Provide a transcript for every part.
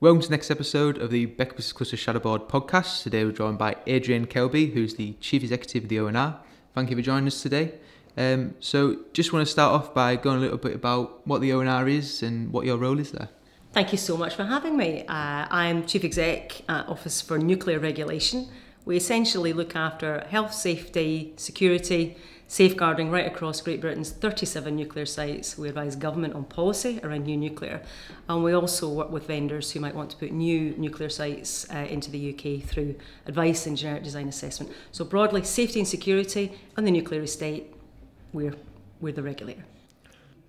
Welcome to the next episode of the BECBC Cluster Shadowboard podcast. Today we're joined by Adriènne Kelbie, who's the Chief Executive of the ONR. Thank you for joining us today. So just want to start off by going a little bit about what the ONR is and what your role is there. Thank you so much for having me. I'm Chief Exec at Office for Nuclear Regulation. We essentially look after health, safety, security, safeguarding right across Great Britain's 37 nuclear sites. We advise government on policy around new nuclear, and we also work with vendors who might want to put new nuclear sites into the UK through advice and generic design assessment. So broadly, safety and security on the nuclear estate, we're the regulator.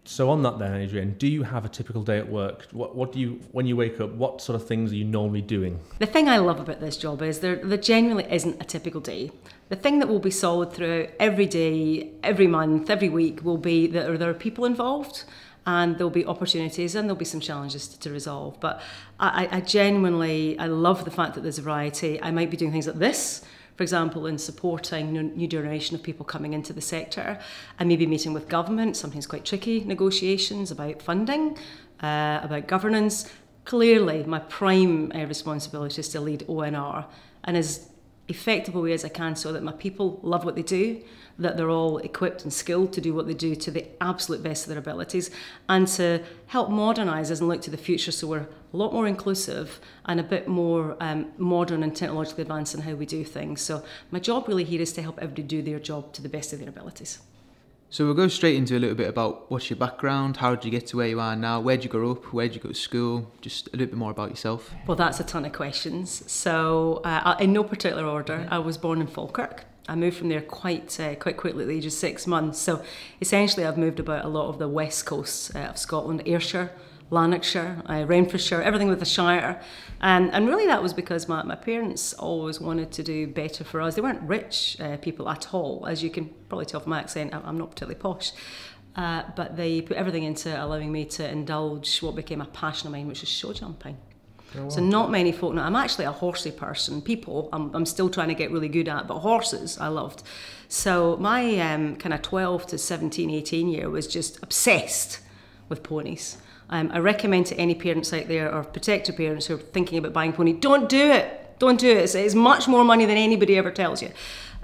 So on that then, Adrienne, do you have a typical day at work? What do you, when you wake up, what sort of things are you normally doing? The thing I love about this job is there genuinely isn't a typical day. The thing that will be solid throughout every day, every month, every week will be that there are people involved, and there'll be opportunities and there'll be some challenges to resolve. But I genuinely love the fact that there's a variety. I might be doing things like this, for example, in supporting new generation of people coming into the sector. I may be meeting with government, sometimes quite tricky negotiations about funding, about governance. Clearly, my prime responsibility is to lead ONR and as effectively as I can so that my people love what they do, that they're all equipped and skilled to do what they do to the absolute best of their abilities, and to help modernise us and look to the future so we're a lot more inclusive and a bit more modern and technologically advanced in how we do things. So my job really here is to help everybody do their job to the best of their abilities. So we'll go straight into a little bit about what's your background, how did you get to where you are now, where did you grow up, where did you go to school, just a little bit more about yourself. Well, that's a ton of questions. So in no particular order, I was born in Falkirk. I moved from there quite quickly at the age of 6 months. So essentially I've moved about a lot of the west coast of Scotland, Ayrshire, Lanarkshire, Renfrewshire, everything with the Shire. And really that was because my parents always wanted to do better for us. They weren't rich people at all. As you can probably tell from my accent, I'm not particularly posh. But they put everything into allowing me to indulge what became a passion of mine, which is show jumping. Oh, wow. So not many folk know. I'm actually a horsey person. People, I'm still trying to get really good at, but horses I loved. So my kind of 12 to 17, 18 year was just obsessed with ponies. I recommend to any parents out there or protector parents who are thinking about buying a pony, don't do it. Don't do it. It's much more money than anybody ever tells you.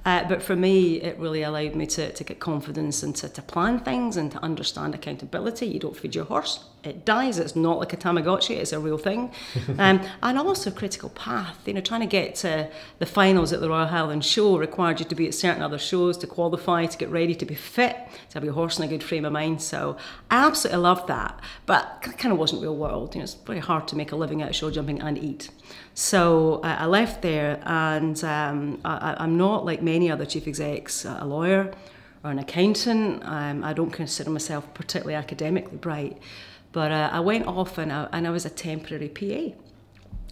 But for me, it really allowed me to get confidence and to plan things and to understand accountability. You don't feed your horse, it dies. It's not like a Tamagotchi, it's a real thing. And also critical path. You know, trying to get to the finals at the Royal Highland Show required you to be at certain other shows to qualify, to get ready, to be fit, to have your horse in a good frame of mind. So I absolutely loved that, but it kind of wasn't real world. You know, it's very hard to make a living out of show jumping and eat. So I left there, and I'm not like many other chief execs, a lawyer or an accountant. I don't consider myself particularly academically bright, but I went off and I was a temporary PA.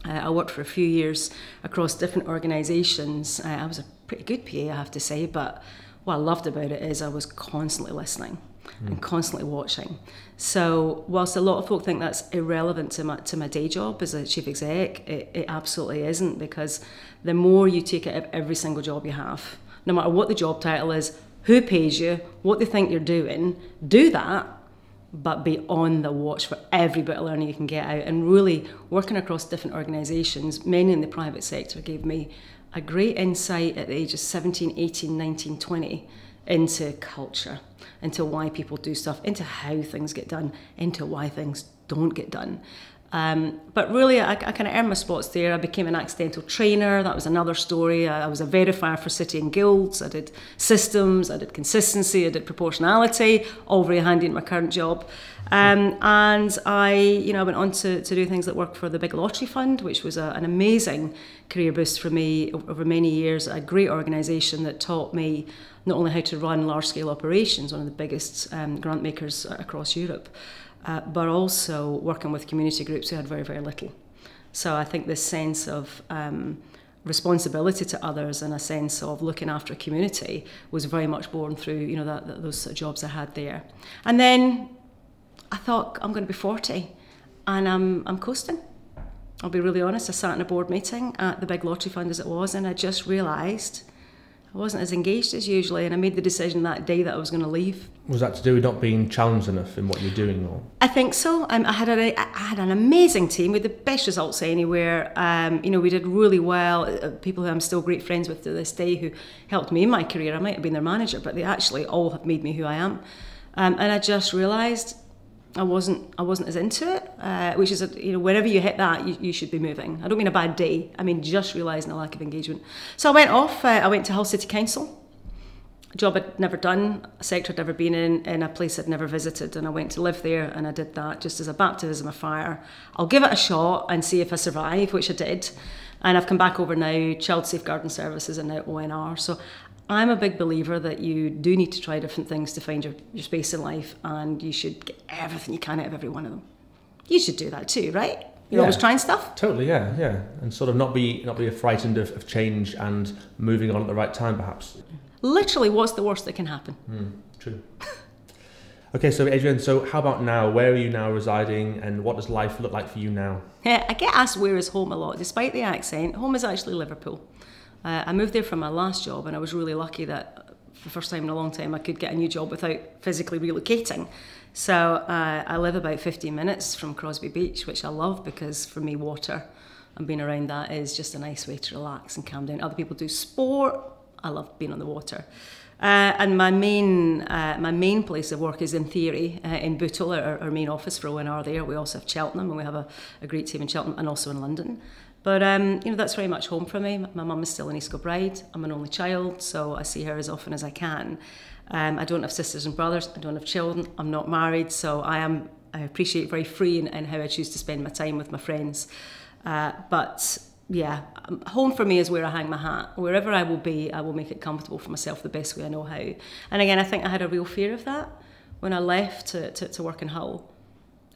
I worked for a few years across different organisations. I was a pretty good PA, I have to say, but what I loved about it is I was constantly listening and constantly watching. So whilst a lot of folk think that's irrelevant to my day job as a chief exec, it absolutely isn't, because the more you take out of every single job you have, no matter what the job title is, who pays you, what they think you're doing, do that, but be on the watch for every bit of learning you can get out. And really working across different organisations, many in the private sector, gave me a great insight at the age of 17, 18, 19, 20 into culture, into why people do stuff, into how things get done, into why things don't get done. But really, I kind of earned my spots there. I became an accidental trainer. That was another story. I was a verifier for City and Guilds. I did systems, I did consistency, I did proportionality, all very handy in my current job. And I went on to do things like work for the Big Lottery Fund, which was an amazing career boost for me over many years. A great organisation that taught me not only how to run large-scale operations, one of the biggest grant makers across Europe, but also working with community groups who had very, very little. So I think this sense of responsibility to others and a sense of looking after a community was very much born through those sort of jobs I had there. And then I thought, I'm going to be 40 and I'm coasting. I'll be really honest, I sat in a board meeting at the Big Lottery Fund as it was, and I just realised I wasn't as engaged as usually, and I made the decision that day that I was going to leave. Was that to do with not being challenged enough in what you're doing? Or? I think so. I had an amazing team with the best results anywhere. We did really well. People who I'm still great friends with to this day who helped me in my career. I might have been their manager, but they actually all have made me who I am. And I just realised I wasn't as into it, which is, whenever you hit that, you should be moving. I don't mean a bad day. I mean just realising a lack of engagement. So I went off. I went to Hull City Council, a job I'd never done, a sector I'd never been in a place I'd never visited, and I went to live there, and I did that just as a baptism of fire. I'll give it a shot and see if I survive, which I did. And I've come back over now, Child Safeguarding Services and now ONR. So I'm a big believer that you do need to try different things to find your space in life, and you should get everything you can out of every one of them. You should do that too, right? You're always trying stuff? Totally, yeah. And sort of not be frightened of change and moving on at the right time, perhaps. Literally, what's the worst that can happen? True. Okay, so Adriènne, so how about now? Where are you now residing, and what does life look like for you now? Yeah, I get asked where is home a lot. Despite the accent, home is actually Liverpool. I moved there from my last job, and I was really lucky that for the first time in a long time I could get a new job without physically relocating. So I live about 15 minutes from Crosby Beach, which I love because for me water and being around that is just a nice way to relax and calm down. Other people do sport. I love being on the water. And my main place of work is in theory in Bootle, our main office for ONR there. We also have Cheltenham, and we have a great team in Cheltenham and also in London. But, that's very much home for me. My mum is still in East Kilbride. I'm an only child, so I see her as often as I can. I don't have sisters and brothers. I don't have children. I'm not married, so I appreciate very free in how I choose to spend my time with my friends. But, yeah, home for me is where I hang my hat. Wherever I will be, I will make it comfortable for myself the best way I know how. And again, I think I had a real fear of that. When I left to work in Hull,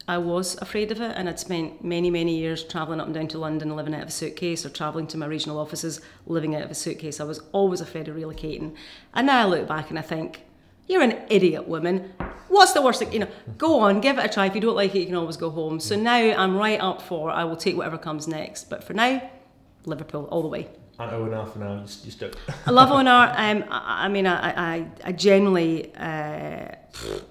I was afraid of it, and I'd spent many, many years travelling up and down to London living out of a suitcase, or travelling to my regional offices living out of a suitcase. I was always afraid of relocating. And now I look back and I think, you're an idiot, woman. What's the worst thing? Go on, give it a try. If you don't like it, you can always go home. So now I'm right up for, I will take whatever comes next. But for now, Liverpool all the way. And ONR for now, you stuck. I love ONR. I generally,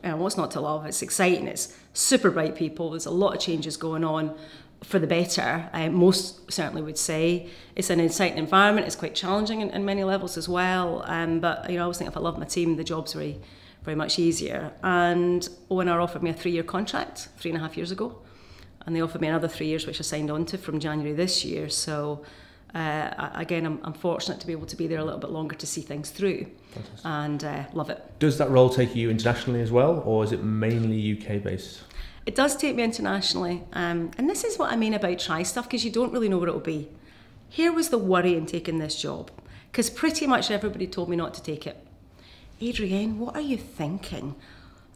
what's not to love? It's exciting. It's super bright people. There's a lot of changes going on for the better. Most certainly would say it's an exciting environment. It's quite challenging in many levels as well. But I always think if I love my team, the job's very, very much easier. And ONR offered me a 3-year contract 3.5 years ago, and they offered me another 3 years, which I signed on to from January this year. So. Again, I'm fortunate to be able to be there a little bit longer to see things through. Fantastic. And love it. Does that role take you internationally as well, or is it mainly UK based? It does take me internationally, and this is what I mean about try stuff, because you don't really know what it'll be. Here was the worry in taking this job, because pretty much everybody told me not to take it. Adriènne, what are you thinking?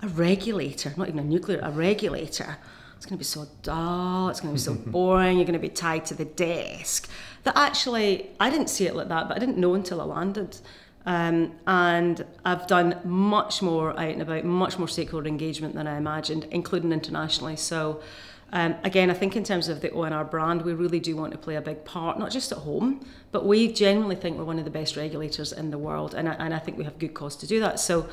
A regulator, not even a nuclear, a regulator. It's going to be so dull, it's going to be so boring, you're going to be tied to the desk. That actually, I didn't see it like that, but I didn't know until I landed. And I've done much more out and about, much more stakeholder engagement than I imagined, including internationally. So again, I think in terms of the ONR brand, we really do want to play a big part, not just at home, but we genuinely think we're one of the best regulators in the world. And I think we have good cause to do that. So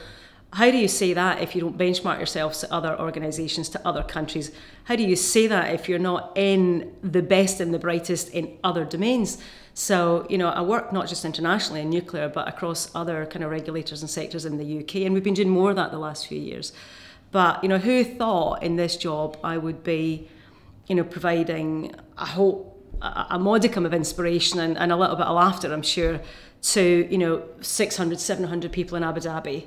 how do you say that if you don't benchmark yourselves to other organisations, to other countries? How do you say that if you're not in the best and the brightest in other domains? So, I work not just internationally in nuclear, but across other kind of regulators and sectors in the UK, and we've been doing more of that the last few years. But, who thought in this job I would be, providing, I hope, a modicum of inspiration and a little bit of laughter, I'm sure, to, 600, 700 people in Abu Dhabi.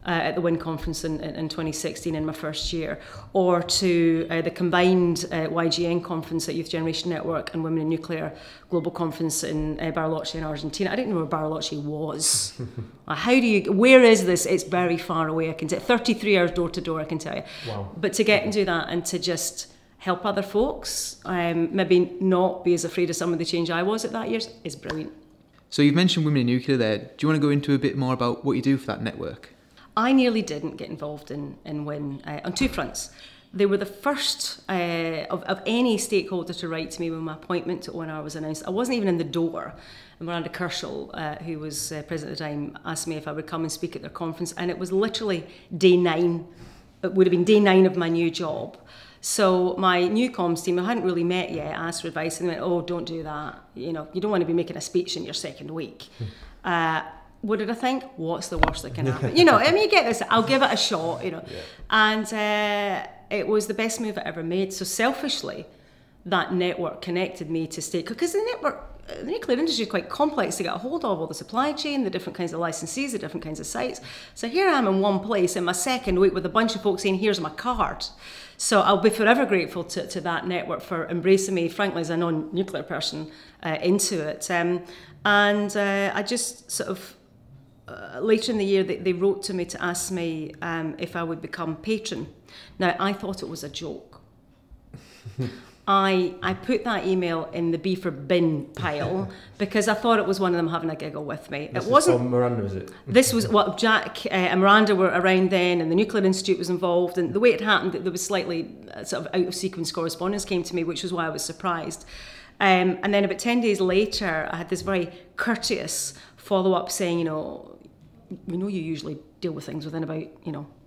At the WIN conference in 2016 in my first year, or to the combined YGN conference at Youth Generation Network and Women in Nuclear Global Conference in Bariloche in Argentina. I didn't know where Bariloche was. Where is this? It's very far away, I can tell you. 33 hours door to door, I can tell you. Wow. But to get and do that and to just help other folks, maybe not be as afraid of some of the change I was at that year, is brilliant. So you've mentioned Women in Nuclear there. Do you want to go into a bit more about what you do for that network? I nearly didn't get involved in WIN on two fronts. They were the first of any stakeholder to write to me when my appointment to ONR was announced. I wasn't even in the door. And Miranda Kershall, who was president at the time, asked me if I would come and speak at their conference. And it was literally day 9. It would have been day 9 of my new job. So my new comms team, I hadn't really met yet, asked for advice, and they went, oh, don't do that. You know, you don't want to be making a speech in your second week. What did I think? What's the worst that can happen? You know, I mean, you get this, I'll give it a shot, you know. Yeah. And it was the best move I ever made. So selfishly, that network connected me to state, because the nuclear industry is quite complex to get a hold of, all the supply chain, the different kinds of licensees, the different kinds of sites. So here I am in one place in my second week with a bunch of folks saying, here's my card. So I'll be forever grateful to that network for embracing me, frankly, as a non-nuclear person into it. I just sort of, later in the year, they wrote to me to ask me if I would become patron. Now, I thought it was a joke. I put that email in the B for bin pile because I thought it was one of them having a giggle with me. This it wasn't from Miranda, was it? This was what Jack and Miranda were around then, and the Nuclear Institute was involved. And the way it happened, there was slightly sort of out of sequence correspondence came to me, which was why I was surprised. And then about 10 days later, I had this very courteous follow up saying, you know, we know you usually deal with things within about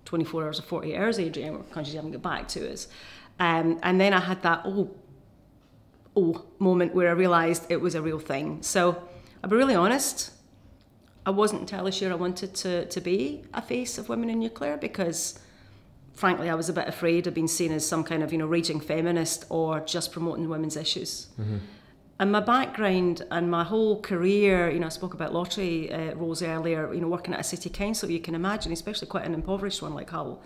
24 hours or 48 hours, Adrienne. We're conscious you haven't got back to us. And then I had that moment where I realised it was a real thing. So I'll be really honest, I wasn't entirely sure I wanted to be a face of women in nuclear because, frankly, I was a bit afraid of being seen as some kind of raging feminist or just promoting women's issues. Mm-hmm. And my background and my whole career, I spoke about lottery roles earlier, working at a city council, you can imagine, especially quite an impoverished one like Hull.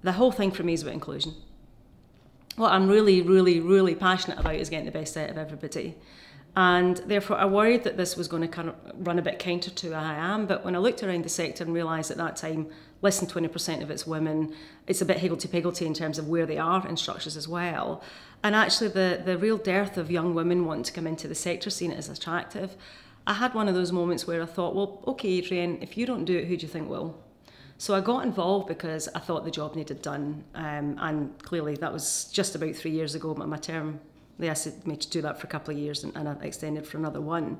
The whole thing for me is about inclusion. What I'm really, really, really passionate about is getting the best out of everybody. And therefore, I worried that this was going to kind of run a bit counter to who I am. But when I looked around the sector and realised at that time, less than 20% of it's women, it's a bit higgledy-piggledy in terms of where they are in structures as well. And actually, the real dearth of young women wanting to come into the sector, seeing it as attractive. I had one of those moments where I thought, well, okay, Adrienne, if you don't do it, who do you think will? So I got involved because I thought the job needed done. And clearly, that was just about 3 years ago, but my term, they asked me to do that for a couple of years and I extended for another one.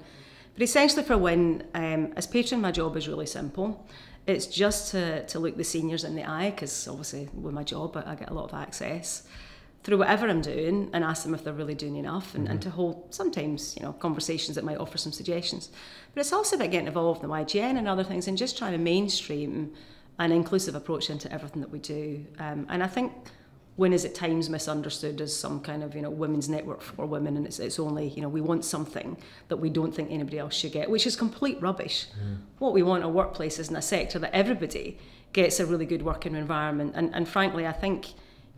But essentially for Win, as patron, my job is really simple. It's just to look the seniors in the eye, because obviously with my job I get a lot of access through whatever I'm doing and ask them if they're really doing enough and to hold sometimes conversations that might offer some suggestions. But it's also about getting involved in YGN and other things and just trying to mainstream an inclusive approach into everything that we do. And I think Win is at times misunderstood as some kind of women's network for women, and it's only we want something that we don't think anybody else should get, which is complete rubbish. What we want are workplaces in a sector that everybody gets a really good working environment, and frankly I think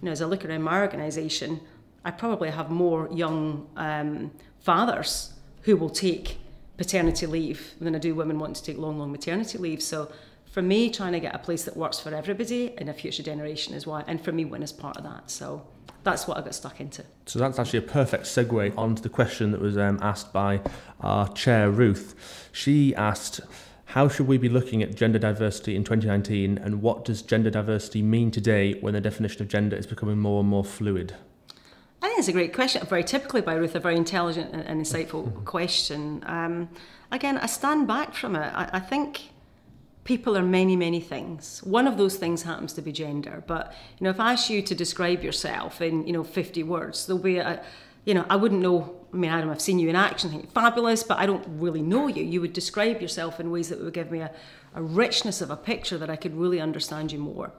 as I look around my organisation, I probably have more young fathers who will take paternity leave than I do women wanting to take long maternity leave. So for me, trying to get a place that works for everybody in a future generation is why, and for me, Win is part of that. So that's what I got stuck into. So that's actually a perfect segue onto the question that was asked by our chair, Ruth. She asked, how should we be looking at gender diversity in 2019, and what does gender diversity mean today when the definition of gender is becoming more and more fluid? I think it's a great question, very typically by Ruth, a very intelligent and insightful question. Again, I stand back from it. I think people are many things. One of those things happens to be gender. But if I ask you to describe yourself in 50 words, there'll be I wouldn't know. I mean, Adam, I've seen you in action, I think you're fabulous, but I don't really know you. You would describe yourself in ways that would give me a richness of a picture that I could really understand you more.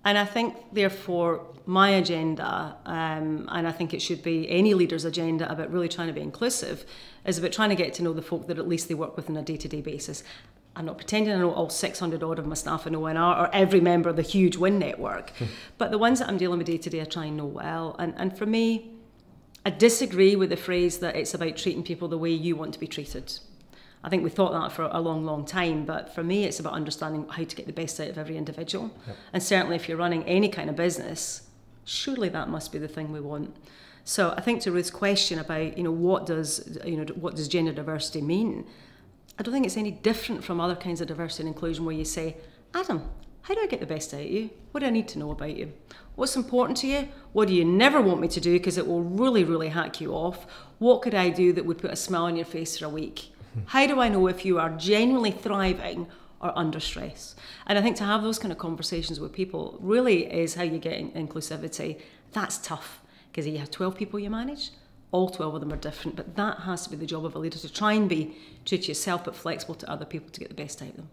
And I think, therefore, my agenda, and I think it should be any leader's agenda about really trying to be inclusive, is about trying to get to know the folk that at least they work with on a day-to-day basis. I'm not pretending I know all 600 odd of my staff in ONR or every member of the huge Win network, but the ones that I'm dealing with day-to-day I try and know well. And for me, I disagree with the phrase that it's about treating people the way you want to be treated. I think we thought that for a long time, but for me it's about understanding how to get the best out of every individual. Yep. And certainly if you're running any kind of business, surely that must be the thing we want. So I think to Ruth's question about what does gender diversity mean, I don't think it's any different from other kinds of diversity and inclusion where you say, Adam, how do I get the best out of you? What do I need to know about you? What's important to you? What do you never want me to do because it will really, really hack you off? What could I do that would put a smile on your face for a week? How do I know if you are genuinely thriving or under stress? And I think to have those kind of conversations with people really is how you get inclusivity. That's tough because you have 12 people you manage. All 12 of them are different, but that has to be the job of a leader, to try and be true to yourself but flexible to other people to get the best out of them.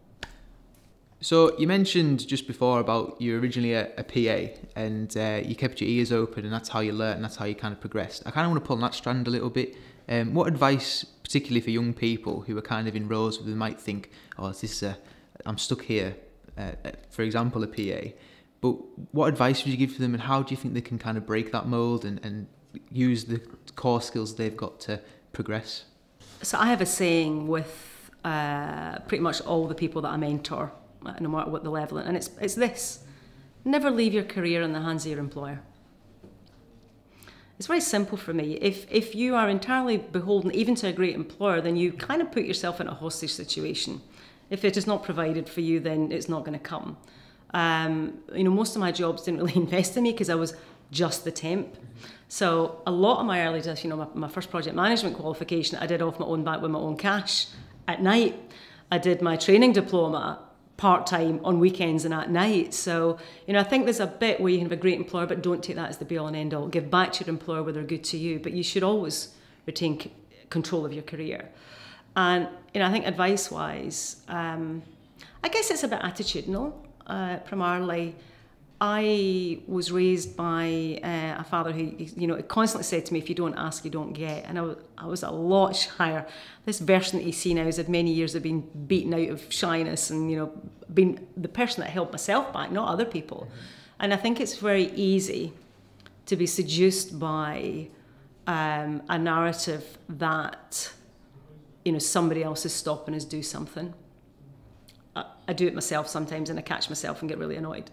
So you mentioned just before about you originally a PA and you kept your ears open and that's how you learnt and that's how you kind of progressed. I kind of want to pull on that strand a little bit. What advice, particularly for young people who are kind of in roles where they might think, oh, I'm stuck here, for example, a PA, but what advice would you give to them and how do you think they can kind of break that mould and use the core skills they've got to progress? So I have a saying with pretty much all the people that I mentor, no matter what the level, and it's this: never leave your career in the hands of your employer. It's very simple for me. If you are entirely beholden even to a great employer, then you kind of put yourself in a hostage situation. If it is not provided for you, then it's not going to come. Most of my jobs didn't really invest in me because I was just the temp. So a lot of my early days, my first project management qualification, I did off my own back with my own cash at night. I did my training diploma part-time on weekends and at night. So, I think there's a bit where you can have a great employer, but don't take that as the be-all and end-all. Give back to your employer where they're good to you, but you should always retain control of your career. And, I think advice-wise, I guess it's a bit attitudinal, primarily. I was raised by a father who, constantly said to me, if you don't ask, you don't get. And I was a lot shyer. This version that you see now has had many years of being beaten out of shyness and, being the person that held myself back, not other people. And I think it's very easy to be seduced by a narrative that, somebody else is stopping us do something. I do it myself sometimes and I catch myself and get really annoyed.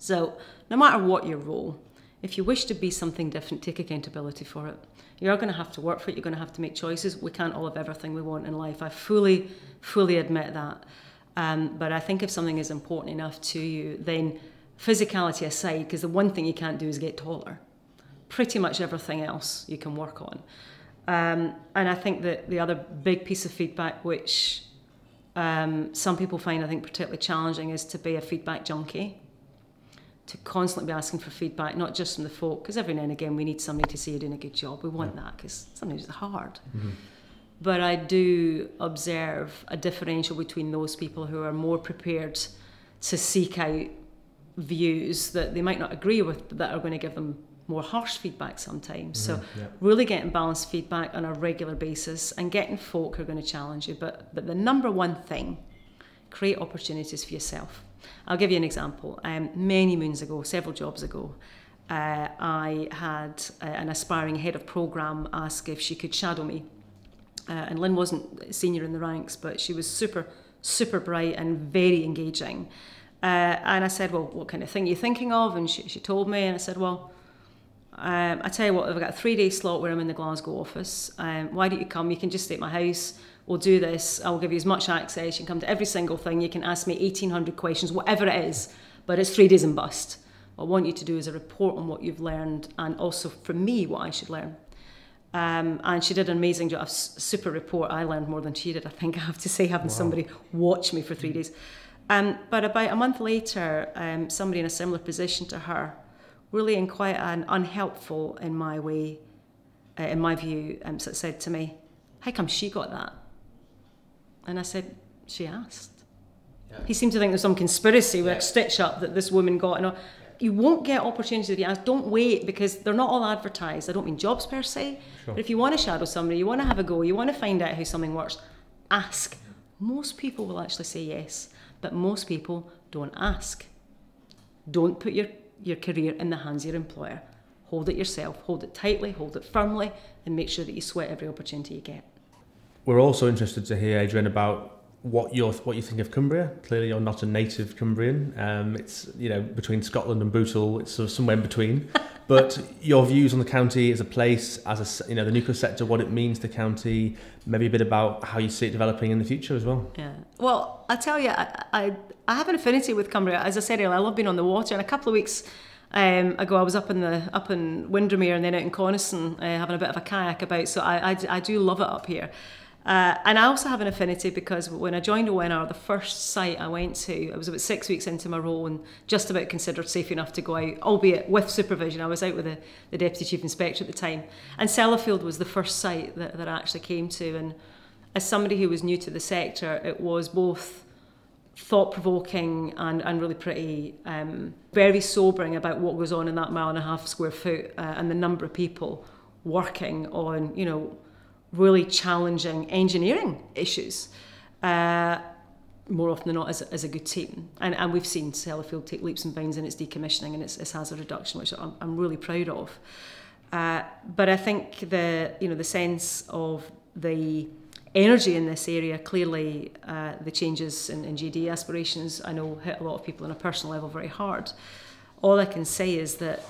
So no matter what your role, if you wish to be something different, take accountability for it. You're going to have to work for it. You're going to have to make choices. We can't all have everything we want in life. I fully admit that. But I think if something is important enough to you, then physicality aside, because the one thing you can't do is get taller. Pretty much everything else you can work on. And I think that the other big piece of feedback, which some people find, I think, particularly challenging, is to be a feedback junkie. To constantly be asking for feedback, not just from the folk, because every now and again we need somebody to say you're doing a good job. We want that because sometimes it's hard. Mm-hmm. But I do observe a differential between those people who are more prepared to seek out views that they might not agree with, but that are going to give them more harsh feedback sometimes. Mm-hmm. So really getting balanced feedback on a regular basis and getting folk who are going to challenge you. But the number one thing, create opportunities for yourself. I'll give you an example. Many moons ago, several jobs ago, I had an aspiring head of programme ask if she could shadow me. And Lynn wasn't senior in the ranks, but she was super, super bright and very engaging. And I said, well, what kind of thing are you thinking of? And she told me, and I said, well, I tell you what, I've got a 3-day slot where I'm in the Glasgow office. Why don't you come? You can just stay at my house. We'll do this. I'll give you as much access. You can come to every single thing. You can ask me 1,800 questions, whatever it is. But it's 3 days and bust. What I want you to do is a report on what you've learned and also from me what I should learn. And she did an amazing job. A super report. I learned more than she did, I think, I have to say, having somebody watch me for 3 days. But about a month later, somebody in a similar position to her, really in quite an unhelpful, in my way, in my view, said to me, how come she got that? And I said, she asked. Yeah. He seemed to think there's some conspiracy with a stitch up that this woman got. And you won't get opportunities if you ask. Don't wait, because they're not all advertised. I don't mean jobs per se. Sure. But if you want to shadow somebody, you want to have a go, you want to find out how something works, ask. Most people will actually say yes, but most people don't ask. Don't put your career in the hands of your employer. Hold it yourself. Hold it tightly, hold it firmly, and make sure that you sweat every opportunity you get. We're also interested to hear, Adriènne, about what you think of Cumbria. Clearly, you're not a native Cumbrian. It's between Scotland and Bootle. It's sort of somewhere in between. But your views on the county as a place, as the nuclear sector, what it means to the county, maybe a bit about how you see it developing in the future as well. Yeah. Well, I tell you, I have an affinity with Cumbria. As I said earlier, I love being on the water. And a couple of weeks ago, I was up in Windermere and then out in Coniston having a bit of a kayak about. So I do love it up here. And I also have an affinity because when I joined ONR, the first site I went to, I was about 6 weeks into my role and just about considered safe enough to go out, albeit with supervision. I was out with the Deputy Chief Inspector at the time. And Sellafield was the first site that I actually came to. And as somebody who was new to the sector, it was both thought-provoking and really pretty, very sobering about what goes on in that 1.5 square foot and the number of people working on, really challenging engineering issues, more often than not as a good team. And we've seen Sellafield take leaps and bounds in its decommissioning and its hazard reduction, which I'm really proud of. But I think the sense of the energy in this area, clearly the changes in GD aspirations, I know hit a lot of people on a personal level very hard. All I can say is that,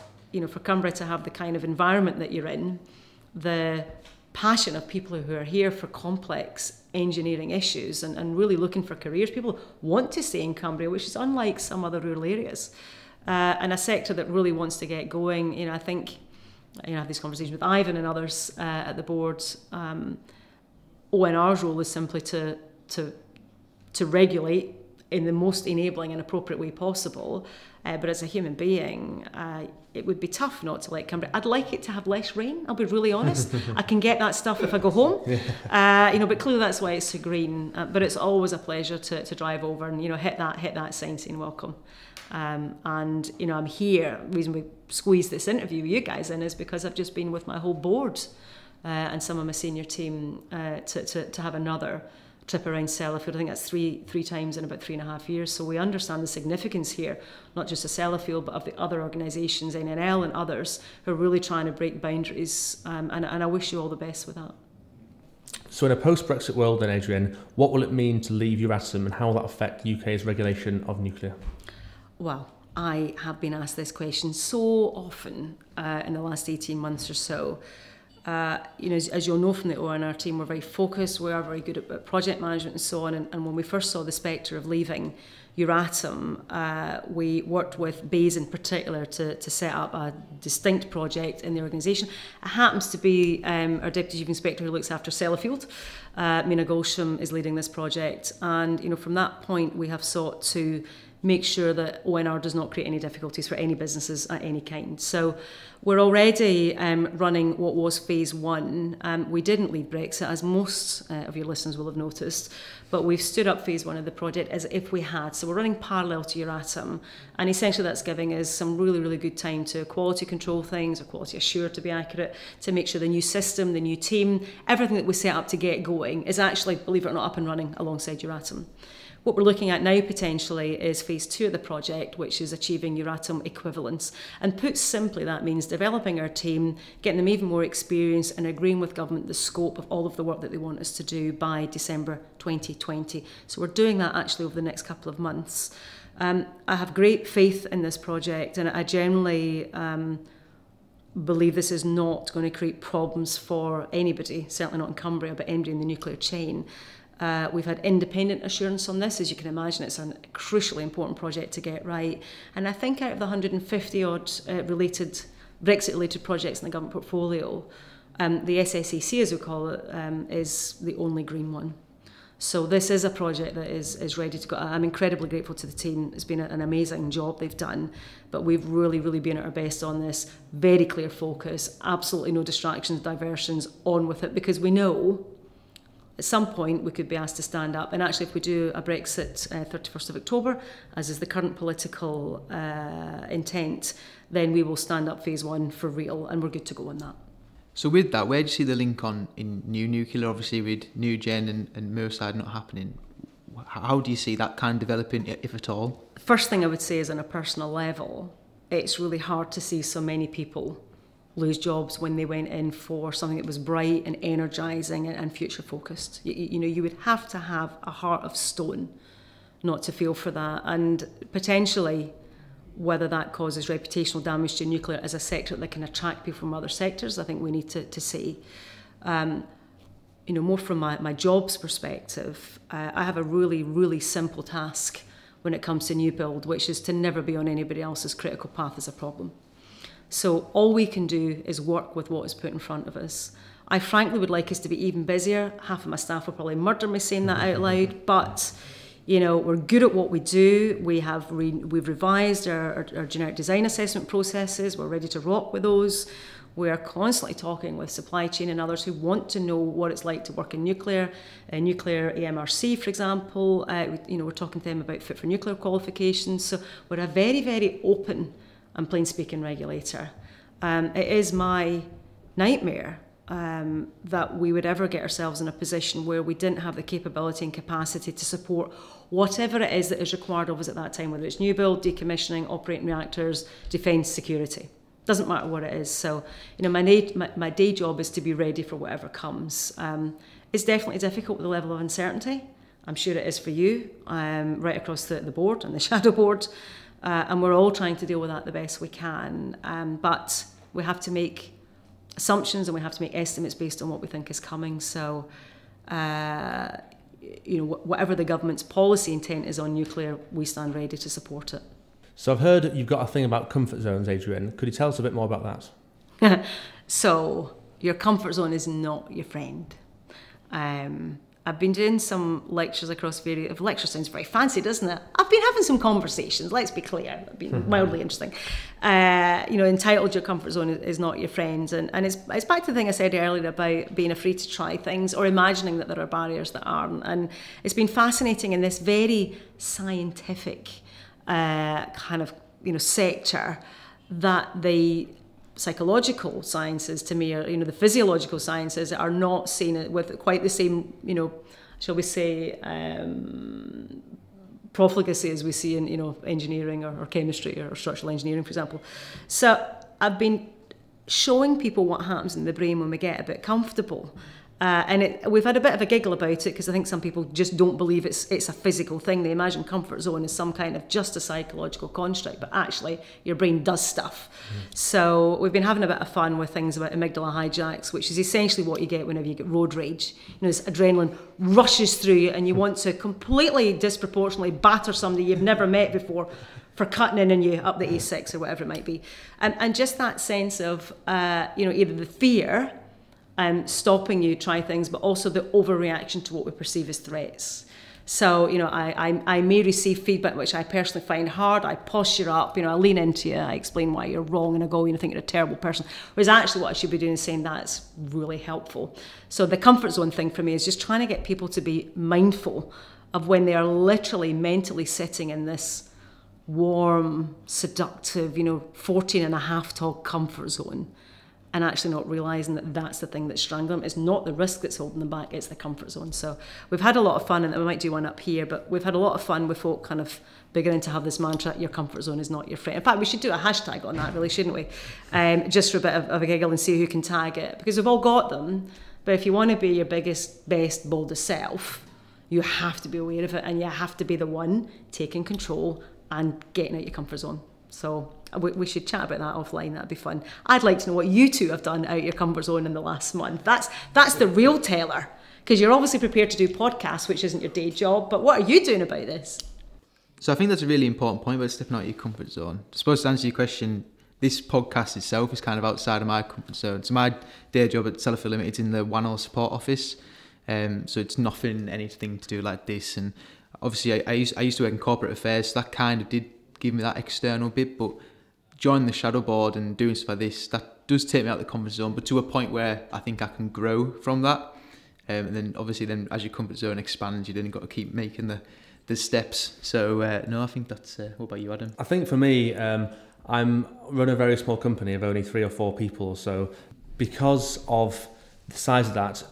for Cumbria to have the kind of environment that you're in, the passion of people who are here for complex engineering issues and really looking for careers. People want to stay in Cumbria, which is unlike some other rural areas, and a sector that really wants to get going. I think I have these conversations with Ivan and others at the board. ONR's role is simply to regulate in the most enabling and appropriate way possible. But as a human being, it would be tough not to like Cumbria. I'd like it to have less rain, I'll be really honest. I can get that stuff if I go home. But clearly that's why it's so green. But it's always a pleasure to drive over and, hit that sign saying welcome. And, I'm here. The reason we squeezed this interview with you guys in is because I've just been with my whole board and some of my senior team to have another trip around Sellafield. I think that's three times in about 3.5 years. So we understand the significance here, not just of Sellafield, but of the other organisations, NNL and others, who are really trying to break boundaries. And I wish you all the best with that. So in a post-Brexit world then, Adriènne, what will it mean to leave Euratom and how will that affect the UK's regulation of nuclear? Well, I have been asked this question so often in the last 18 months or so. As you'll know from the ONR team, we're very focused, we are very good at project management and so on. And when we first saw the spectre of leaving Euratom, we worked with BECBC in particular to set up a distinct project in the organisation. It happens to be our Deputy Chief Inspector who looks after Sellafield. Mina Golsham is leading this project. And from that point, we have sought to make sure that ONR does not create any difficulties for any businesses at any kind. So we're already running what was phase 1. We didn't leave Brexit, as most of your listeners will have noticed, but we've stood up phase 1 of the project as if we had. So we're running parallel to Euratom, and essentially that's giving us some really, really good time to quality control things, or quality assure to be accurate, to make sure the new system, the new team, everything that we set up to get going is actually, believe it or not, up and running alongside Euratom. What we're looking at now potentially is phase 2 of the project, which is achieving Euratom equivalence. And put simply, that means developing our team, getting them even more experience and agreeing with government the scope of all of the work that they want us to do by December 2020. So we're doing that actually over the next couple of months. I have great faith in this project, and I generally believe this is not going to create problems for anybody, certainly not in Cumbria, but anybody in the nuclear chain. We've had independent assurance on this. As you can imagine, it's a crucially important project to get right. And I think out of the 150 odd Brexit-related projects in the government portfolio, the SSEC, as we call it, is the only green one. So this is a project that is ready to go. I'm incredibly grateful to the team. It's been an amazing job they've done, but we've really, really been at our best on this. Very clear focus, absolutely no distractions, diversions, on with it, because we know at some point we could be asked to stand up. And actually, if we do a Brexit 31st of October, as is the current political intent, then we will stand up phase 1 for real, and we're good to go on that. So with that, where do you see the link in new nuclear, obviously with new gen and Merseyside not happening? How do you see that kind of developing, if at all? First thing I would say is, on a personal level, it's really hard to see so many people lose jobs when they went in for something that was bright and energising and future focused. You would have to have a heart of stone not to feel for that, and potentially whether that causes reputational damage to nuclear as a sector that can attract people from other sectors, I think we need to see. More from my jobs perspective, I have a really, really simple task when it comes to new build, which is to never be on anybody else's critical path as a problem. So all we can do is work with what is put in front of us. I frankly would like us to be even busier. Half of my staff will probably murder me saying that out loud, but we're good at what we do. We've revised our generic design assessment processes. We're ready to rock with those. We are constantly talking with supply chain and others who want to know what it's like to work in nuclear AMRC, for example. We're talking to them about fit for nuclear qualifications. So we're a very, very open and plain-speaking regulator. It is my nightmare that we would ever get ourselves in a position where we didn't have the capability and capacity to support whatever it is that is required of us at that time, whether it's new build, decommissioning, operating reactors, defence, security. Doesn't matter what it is. So, my day job is to be ready for whatever comes. It's definitely difficult with the level of uncertainty. I'm sure it is for you, right across the board and the shadow board. And we're all trying to deal with that the best we can. But we have to make assumptions and we have to make estimates based on what we think is coming. So, whatever the government's policy intent is on nuclear, we stand ready to support it. So I've heard you've got a thing about comfort zones, Adriènne. Could you tell us a bit more about that? So your comfort zone is not your friend. I've been doing some lectures across various... Lecture sounds very fancy, doesn't it? I've been having some conversations, let's be clear. It's been mildly interesting. Entitled Your Comfort Zone is not your friend. And it's back to the thing I said earlier about being afraid to try things or imagining that there are barriers that aren't. And it's been fascinating in this very scientific sector that the psychological sciences to me are, the physiological sciences are not seen with quite the same, shall we say, profligacy as we see in, engineering or chemistry or structural engineering, for example. So I've been showing people what happens in the brain when we get a bit comfortable. We've had a bit of a giggle about it because I think some people just don't believe it's a physical thing. They imagine comfort zone as some kind of just a psychological construct, but actually your brain does stuff. So we've been having a bit of fun with things about amygdala hijacks, which is essentially what you get whenever you get road rage. This adrenaline rushes through you and you want to completely disproportionately batter somebody you've never met before for cutting in on you up the A6 or whatever it might be. And just that sense of, either the fear stopping you try things, but also the overreaction to what we perceive as threats. So, I may receive feedback which I personally find hard. I posture up, I lean into you, I explain why you're wrong, and I go, I think you're a terrible person. Whereas actually what I should be doing is saying that's really helpful. So the comfort zone thing for me is just trying to get people to be mindful of when they are literally mentally sitting in this warm, seductive, 14 and a half tall comfort zone, and actually not realising that that's the thing that's strangling them. It's not the risk that's holding them back, it's the comfort zone. So we've had a lot of fun, and we might do one up here, but we've had a lot of fun with folk kind of beginning to have this mantra, your comfort zone is not your friend. In fact, we should do a hashtag on that, really, shouldn't we? Just for a bit of a giggle and see who can tag it. Because we've all got them, but if you want to be your biggest, best, boldest self, you have to be aware of it, and you have to be the one taking control and getting out your comfort zone. So we should chat about that offline. That'd be fun. I'd like to know what you two have done out of your comfort zone in the last month. That's the real teller, because you're obviously prepared to do podcasts, which isn't your day job. But what are you doing about this? So I think that's a really important point about stepping out of your comfort zone. I suppose to answer your question, this podcast itself is kind of outside of my comfort zone. So my day job at Sellafield Ltd is in the WANL support office. So it's anything to do like this. And obviously I used to work in corporate affairs, so that kind of did give me that external bit, but joining the shadow board and doing stuff like this, that does take me out of the comfort zone, but to a point where I think I can grow from that. And then obviously as your comfort zone expands, you then got to keep making the steps. So no, I think that's, what about you, Adam? I think for me, I'm run a very small company of only 3 or 4 people. So because of the size of that,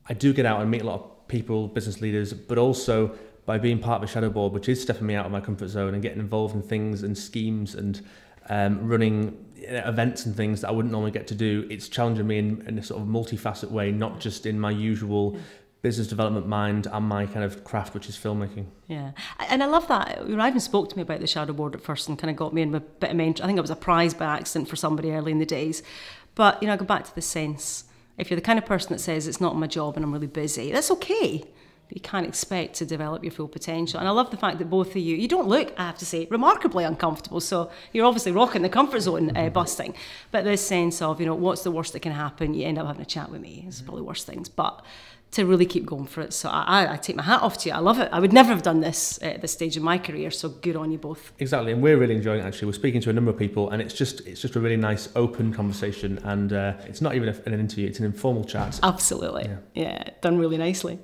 I do get out and meet a lot of people, business leaders, but also by being part of a shadow board, which is stepping me out of my comfort zone and getting involved in things and schemes and running events and things that I wouldn't normally get to do. It's challenging me in a sort of multifaceted way, not just in my usual business development mind and my kind of craft, which is filmmaking. Yeah, and I love that. Ivan spoke to me about the shadow board at first and kind of got me in a bit of mentor. I think it was a prize by accident for somebody early in the days. But, I go back to the sense, if you're the kind of person that says it's not my job and I'm really busy, that's okay. But you can't expect to develop your full potential. And I love the fact that both of you don't look, I have to say, remarkably uncomfortable. So you're obviously rocking the comfort zone busting. But this sense of, what's the worst that can happen? You end up having a chat with me. It's probably worst things. But to really keep going for it. So I take my hat off to you. I love it. I would never have done this at this stage in my career. So good on you both. Exactly. And we're really enjoying it, actually. We're speaking to a number of people and it's just a really nice open conversation. And it's not even an interview. It's an informal chat. Absolutely. Yeah, done really nicely.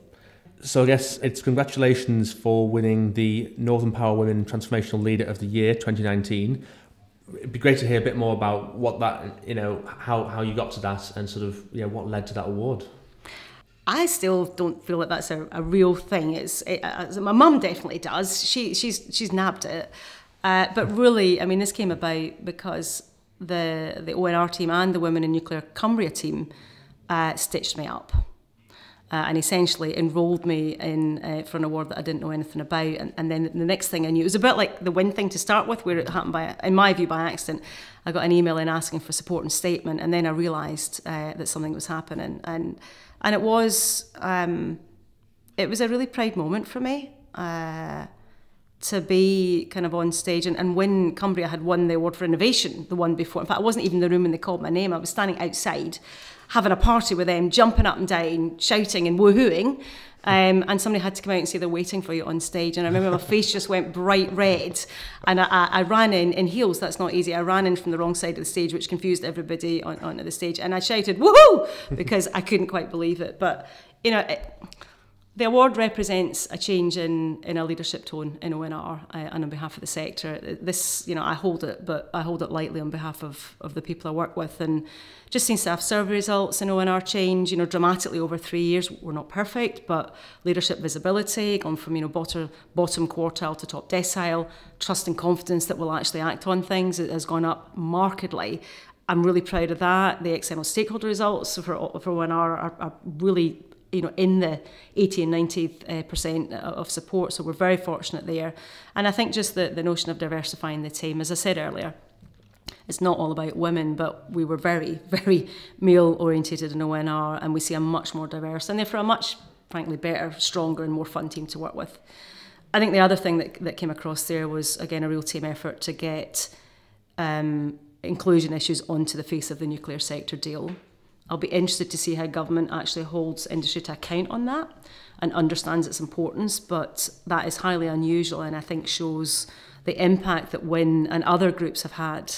So I guess it's congratulations for winning the Northern Power Women Transformational Leader of the Year 2019. It'd be great to hear a bit more about what that, how you got to that and sort of, what led to that award. I still don't feel like that's a real thing. My mum definitely does. She's nabbed it. But really, this came about because the ONR team and the Women in Nuclear Cumbria team stitched me up. And essentially enrolled me in for an award that I didn't know anything about. And then the next thing I knew, it was a bit like the WIN thing to start with, where it happened in my view, by accident. I got an email in asking for support and statement, and then I realised that something was happening. And it was a really proud moment for me to be kind of on stage and when Cumbria had won the award for innovation the one before. In fact, I wasn't even in the room when they called my name. I was standing outside having a party with them, jumping up and down, shouting and woohooing. And somebody had to come out and say they're waiting for you on stage. And I remember my face just went bright red. And I ran in heels, that's not easy. I ran in from the wrong side of the stage, which confused everybody onto the stage. And I shouted, woohoo, because I couldn't quite believe it. But, the award represents a change in a leadership tone in ONR and on behalf of the sector. This, I hold it, but I hold it lightly on behalf of the people I work with. And just seeing staff survey results in ONR change, dramatically over 3 years. We're not perfect, but leadership visibility, gone from, bottom quartile to top decile, trust and confidence that we'll actually act on things has gone up markedly. I'm really proud of that. The external stakeholder results for ONR are really in the 80 and 90% of support. So we're very fortunate there. And I think just the notion of diversifying the team, as I said earlier, it's not all about women, but we were very, very male-orientated in ONR, and we see a much more diverse and therefore a much, frankly, better, stronger and more fun team to work with. I think the other thing that came across there was, again, a real team effort to get inclusion issues onto the face of the nuclear sector deal. I'll be interested to see how government actually holds industry to account on that and understands its importance, but that is highly unusual and I think shows the impact that WIN and other groups have had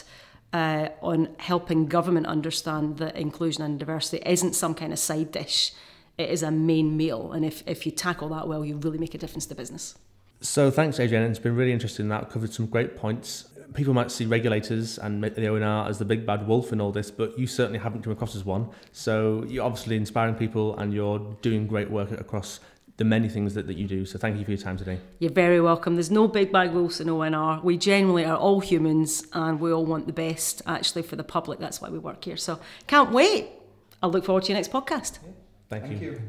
on helping government understand that inclusion and diversity isn't some kind of side dish. It is a main meal, and if you tackle that well, you really make a difference to business. So thanks, Adriènne. It's been really interesting. That covered some great points. People might see regulators and the ONR as the big bad wolf in all this, but you certainly haven't come across as one. So you're obviously inspiring people and you're doing great work across the many things that you do. So thank you for your time today. You're very welcome. There's no big bad wolves in ONR. We generally are all humans and we all want the best actually for the public. That's why we work here. So can't wait. I'll look forward to your next podcast. Thank you.